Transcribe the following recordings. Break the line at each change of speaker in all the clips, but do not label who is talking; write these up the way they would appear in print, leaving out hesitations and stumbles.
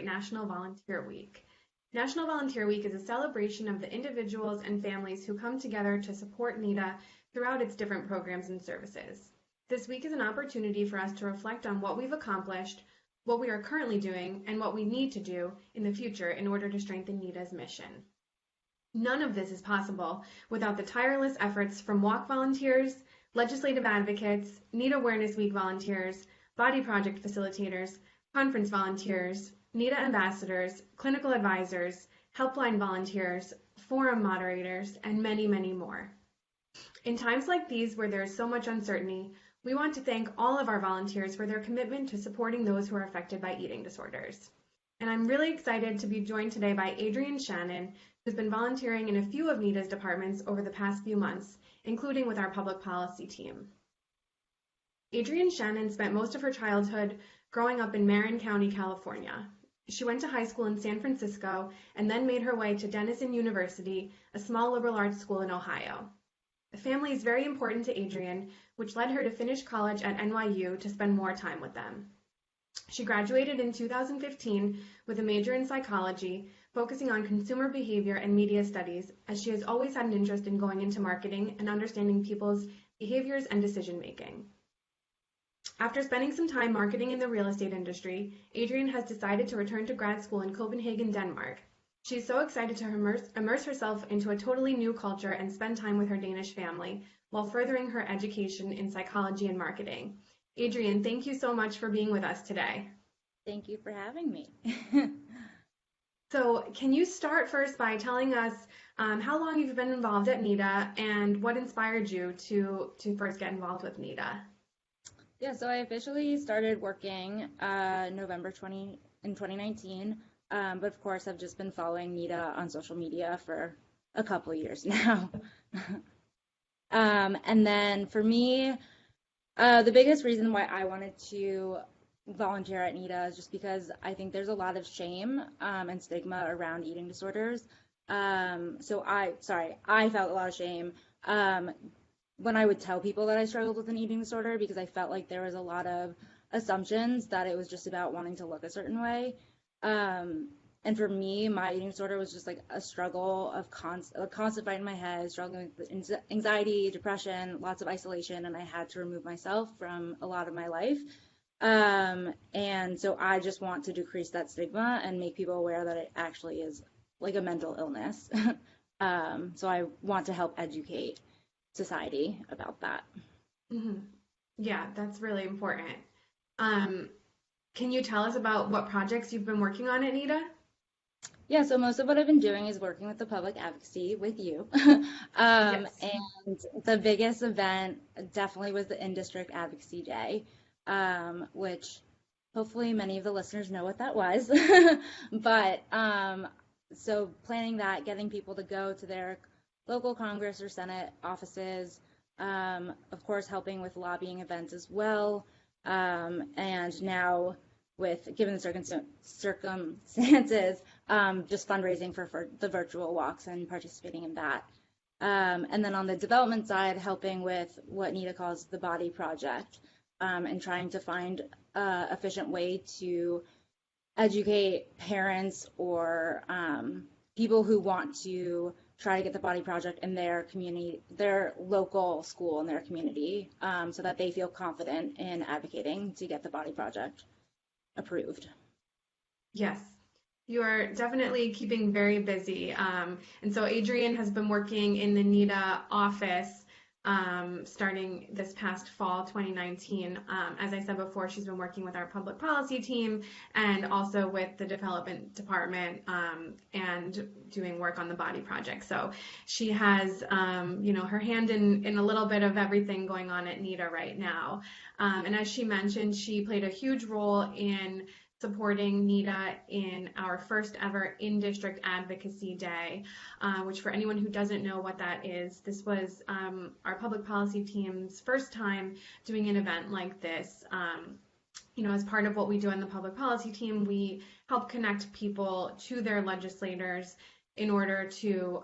celebrate National Volunteer Week. National Volunteer Week is a celebration of the individuals and families who come together to support NEDA throughout its different programs and services. This week is an opportunity for us to reflect on what we've accomplished, what we are currently doing, and what we need to do in the future in order to strengthen NEDA's mission. None of this is possible without the tireless efforts from walk volunteers, legislative advocates, NEDA Awareness Week volunteers, body project facilitators, conference volunteers, NEDA ambassadors, clinical advisors, helpline volunteers, forum moderators, and many, many more. In times like these where there is so much uncertainty, we want to thank all of our volunteers for their commitment to supporting those who are affected by eating disorders. And I'm really excited to be joined today by Adrienne Shannon, who's been volunteering in a few of NEDA's departments over the past few months, including with our public policy team. Adrienne Shannon spent most of her childhood growing up in Marin County, California. She went to high school in San Francisco and then made her way to Denison University, a small liberal arts school in Ohio. Family is very important to Adrienne, which led her to finish college at NYU to spend more time with them. She graduated in 2015 with a major in psychology, focusing on consumer behavior and media studies, as she has always had an interest in going into marketing and understanding people's behaviors and decision-making. After spending some time marketing in the real estate industry, Adrienne has decided to return to grad school in Copenhagen, Denmark. She's so excited to immerse herself into a totally new culture and spend time with her Danish family while furthering her education in psychology and marketing. Adrienne, thank you so much for being with us today.
Thank you for having me.
So can you start first by telling us how long you've been involved at NEDA and what inspired you to first get involved with NEDA?
Yeah, so I officially started working November 2019. But of course, I've just been following NEDA on social media for a couple of years now. And then for me, the biggest reason why I wanted to volunteer at NEDA is just because I think there's a lot of shame and stigma around eating disorders. So I felt a lot of shame when I would tell people that I struggled with an eating disorder, because I felt like there was a lot of assumptions that it was just about wanting to look a certain way. And for me, my eating disorder was just like a struggle of a constant fight in my head, struggling with anxiety, depression, lots of isolation, and I had to remove myself from a lot of my life. And so I just want to decrease that stigma and make people aware that it actually is like a mental illness. So I want to help educate society about that.
Mm-hmm. Yeah, that's really important. Can you tell us about what projects you've been working on at NEDA?
Yeah, so most of what I've been doing is working with the public advocacy with you.
Yes.
And the biggest event definitely was the In-District Advocacy Day, which hopefully many of the listeners know what that was. But so planning that, getting people to go to their local Congress or Senate offices, of course helping with lobbying events as well. And now given the circumstances, just fundraising for the virtual walks and participating in that. And then on the development side, helping with what NEDA calls the body project, and trying to find an efficient way to educate parents or people who want to try to get the body project in their community, their local school in their community, so that they feel confident in advocating to get the body project approved.
Yes, you are definitely keeping very busy. And so Adrienne has been working in the NEDA office starting this past fall 2019. As I said before, she's been working with our public policy team and also with the development department and doing work on the body project. So she has, her hand in a little bit of everything going on at NEDA right now. And as she mentioned, she played a huge role in supporting NEDA in our first ever in-district advocacy day, which for anyone who doesn't know what that is, this was our public policy team's first time doing an event like this. As part of what we do in the public policy team, we help connect people to their legislators in order to,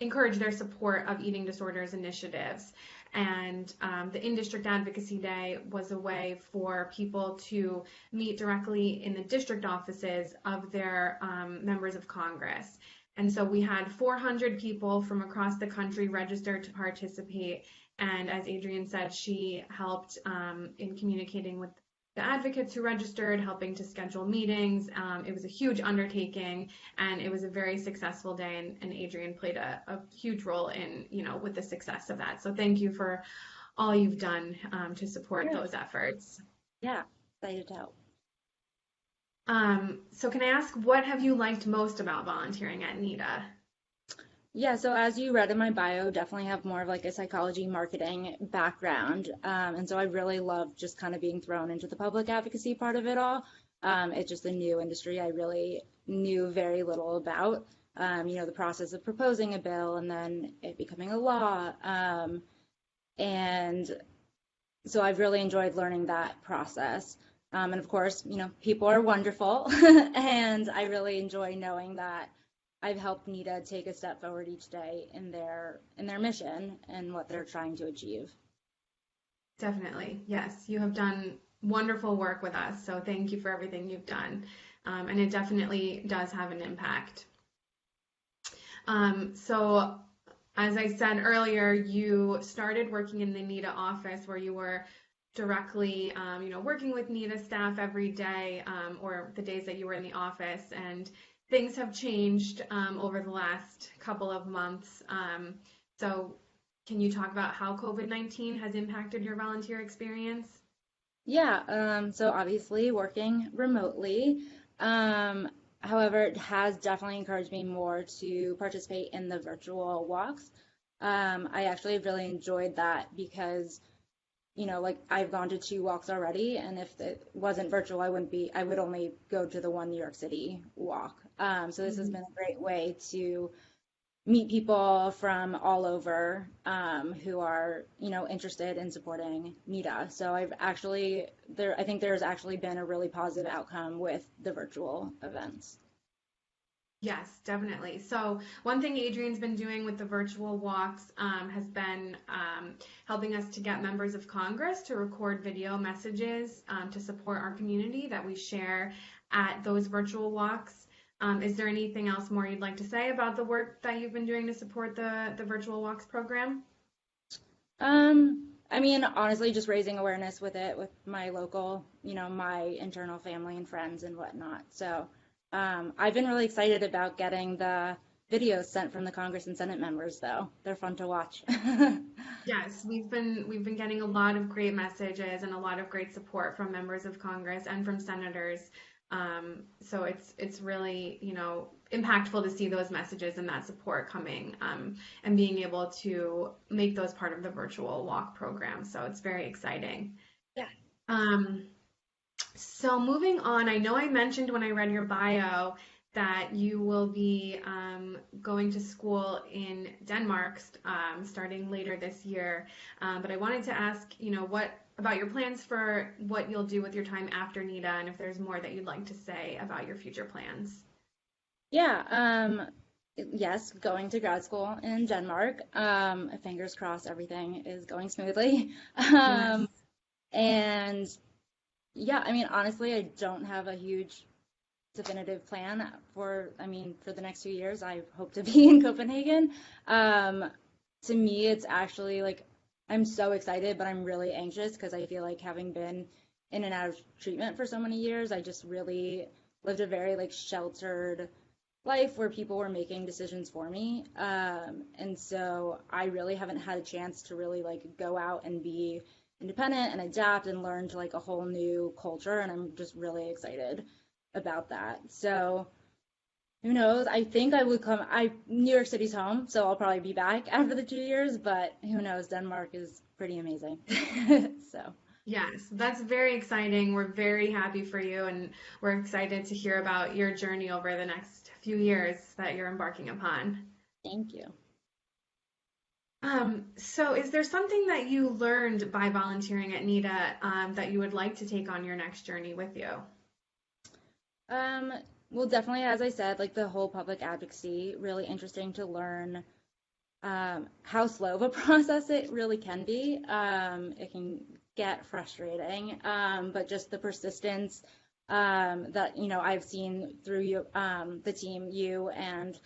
encourage their support of eating disorders initiatives. And the In-District Advocacy Day was a way for people to meet directly in the district offices of their members of Congress. And so we had 400 people from across the country register to participate. And as Adrienne said, she helped in communicating with the advocates who registered, helping to schedule meetings. It was a huge undertaking, and it was a very successful day. And Adrienne played a huge role in, with the success of that. So thank you for all you've done to support those efforts.
Yeah, excited to help.
So can I ask, what have you liked most about volunteering at NEDA?
Yeah, so as you read in my bio, definitely have more of like a psychology marketing background. And so I really love just kind of being thrown into the public advocacy part of it all. It's just a new industry I really knew very little about. The process of proposing a bill and then it becoming a law. And so I've really enjoyed learning that process. And of course, people are wonderful. And I really enjoy knowing that I've helped NEDA take a step forward each day in their mission and what they're trying to achieve.
Definitely, yes. You have done wonderful work with us, so thank you for everything you've done. And it definitely does have an impact. So as I said earlier, you started working in the NEDA office where you were directly, working with NEDA staff every day, or the days that you were in the office, and things have changed over the last couple of months. So can you talk about how COVID-19 has impacted your volunteer experience?
Yeah, so obviously working remotely. However, it has definitely encouraged me more to participate in the virtual walks. I actually have really enjoyed that because I've gone to 2 walks already, and if it wasn't virtual, I would only go to the one New York City walk. So this has been a great way to meet people from all over who are, interested in supporting NEDA. So I think there's actually been a really positive outcome with the virtual events.
Yes, definitely. So one thing Adrienne's been doing with the virtual walks has been helping us to get members of Congress to record video messages to support our community that we share at those virtual walks. Is there anything else more you'd like to say about the work that you've been doing to support the virtual walks program?
I mean, honestly, just raising awareness with it with my local, my internal family and friends and whatnot. So I've been really excited about getting the videos sent from the Congress and Senate members, though. They're fun to watch.
Yes, we've been getting a lot of great messages and a lot of great support from members of Congress and from senators. So it's really, impactful to see those messages and that support coming and being able to make those part of the virtual walk program. So it's very exciting.
Yeah.
So moving on, I know I mentioned when I read your bio that you will be going to school in Denmark starting later this year. But I wanted to ask, what about your plans for what you'll do with your time after NEDA, and if there's more that you'd like to say about your future plans.
Yeah, yes, going to grad school in Denmark. Fingers crossed everything is going smoothly.
Yes.
And yeah, I mean, honestly, I don't have a huge definitive plan for the next 2 years. I hope to be in Copenhagen. To me, it's actually like, I'm so excited, but I'm really anxious because I feel like having been in and out of treatment for so many years, I just really lived a very like sheltered life where people were making decisions for me. And so I really haven't had a chance to really like go out and be independent and adapt and learn to like a whole new culture. And I'm just really excited about that. So who knows? I think I would come. New York City's home, so I'll probably be back after the 2 years, but who knows? Denmark is pretty amazing. So.
Yes, that's very exciting. We're very happy for you, and we're excited to hear about your journey over the next few years that you're embarking upon.
Thank you.
So is there something that you learned by volunteering at NEDA that you would like to take on your next journey with you?
Well, definitely, as I said, like the whole public advocacy, really interesting to learn how slow of a process it really can be. It can get frustrating, but just the persistence that I've seen through you, the team, you and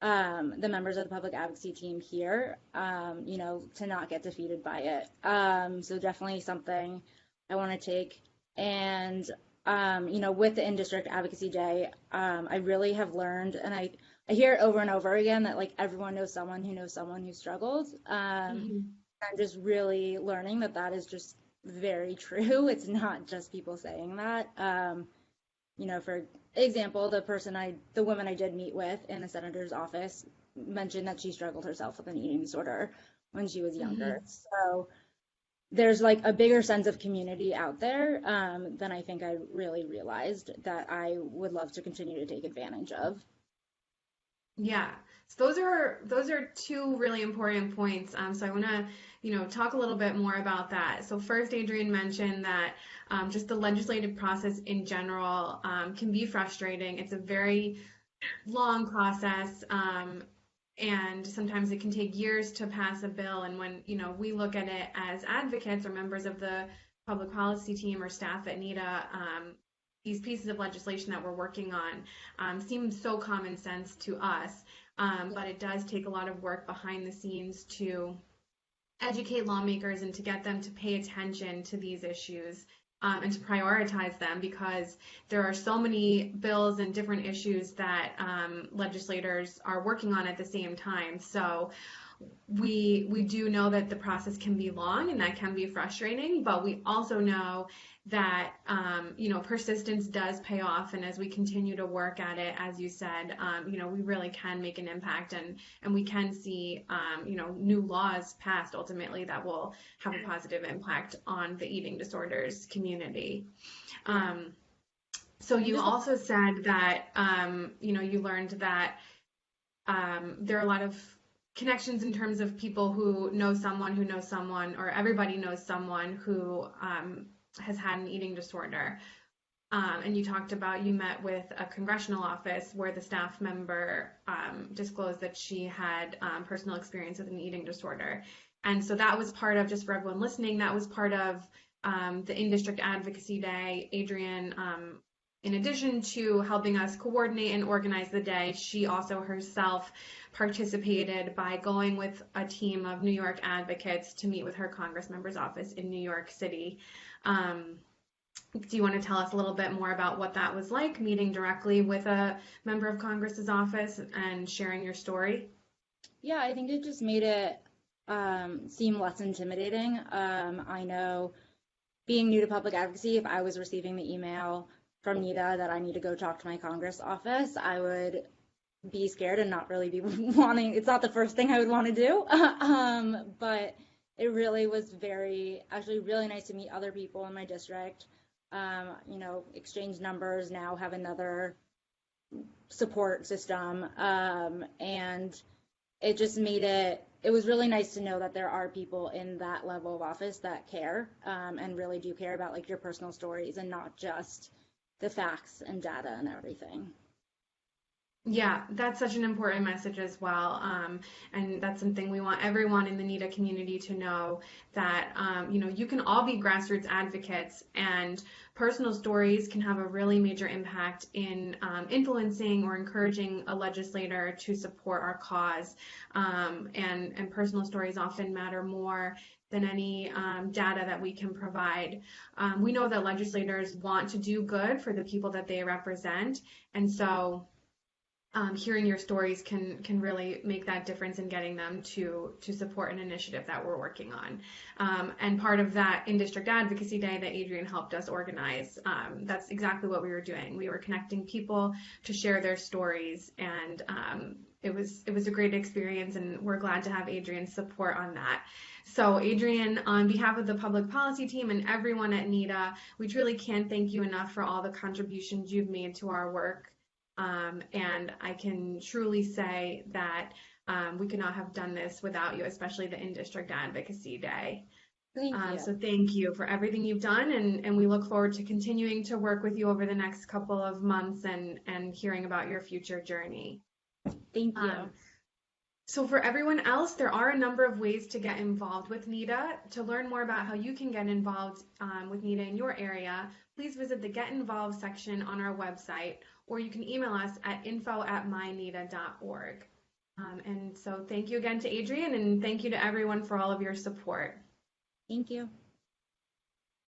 the members of the public advocacy team here, to not get defeated by it. So definitely something I want to take. And with the in-district advocacy day, I really have learned, and I hear it over and over again, that like everyone knows someone who struggled. I'm just really learning that is just very true. It's not just people saying that. For example, the woman I did meet with in the senator's office mentioned that she struggled herself with an eating disorder when she was younger. So there's like a bigger sense of community out there than I think I really realized that I would love to continue to take advantage of.
Yeah, so those are two really important points. So I want to, talk a little bit more about that. So first, Adrienne mentioned that just the legislative process in general can be frustrating. It's a very long process, and sometimes it can take years to pass a bill. And when, we look at it as advocates or members of the public policy team or staff at NEDA, these pieces of legislation that we're working on seem so common sense to us, but it does take a lot of work behind the scenes to educate lawmakers and to get them to pay attention to these issues and to prioritize them, because there are so many bills and different issues that legislators are working on at the same time. So we do know that the process can be long and that can be frustrating, but we also know that persistence does pay off, and as we continue to work at it, as you said, we really can make an impact, and we can see new laws passed ultimately that will have a positive impact on the eating disorders community. So you also said that you learned that there are a lot of connections in terms of people who know someone, or everybody knows someone who has had an eating disorder. And you talked about you met with a congressional office where the staff member disclosed that she had personal experience with an eating disorder. And so that was part of, just for everyone listening, that was part of the in-district advocacy day. Adrienne, in addition to helping us coordinate and organize the day, she also herself participated by going with a team of New York advocates to meet with her Congress member's office in New York City. Do you want to tell us a little bit more about what that was like, meeting directly with a member of Congress's office and sharing your story?
Yeah, I think it just made it seem less intimidating. I know, being new to public advocacy, if I was receiving the email from NEDA that I need to go talk to my Congress office, I would be scared and not really be wanting. It's not the first thing I would want to do, but it really was actually really nice to meet other people in my district, exchange numbers, now have another support system, and it just made it was really nice to know that there are people in that level of office that care, and really do care about like your personal stories and not just the facts and data and everything.
Yeah, that's such an important message as well. And that's something we want everyone in the NEDA community to know, that, you can all be grassroots advocates, and personal stories can have a really major impact in influencing or encouraging a legislator to support our cause. And personal stories often matter more than any data that we can provide. We know that legislators want to do good for the people that they represent, and so hearing your stories can really make that difference in getting them to support an initiative that we're working on. And part of that in-district advocacy day that Adrienne helped us organize, that's exactly what we were doing. We were connecting people to share their stories, and it was a great experience, and we're glad to have Adrienne's support on that. So Adrienne, on behalf of the public policy team and everyone at NEDA, we truly can't thank you enough for all the contributions you've made to our work. And I can truly say that we could not have done this without you, especially the in-district advocacy day.
Thank you.
So thank you for everything you've done, and we look forward to continuing to work with you over the next couple of months and hearing about your future journey.
Thank you.
So for everyone else, there are a number of ways to get involved with NEDA. To learn more about how you can get involved with NEDA in your area, please visit the Get Involved section on our website, or you can email us at info@myneda.org. And so thank you again to Adrienne, and thank you to everyone for all of your support.
Thank you.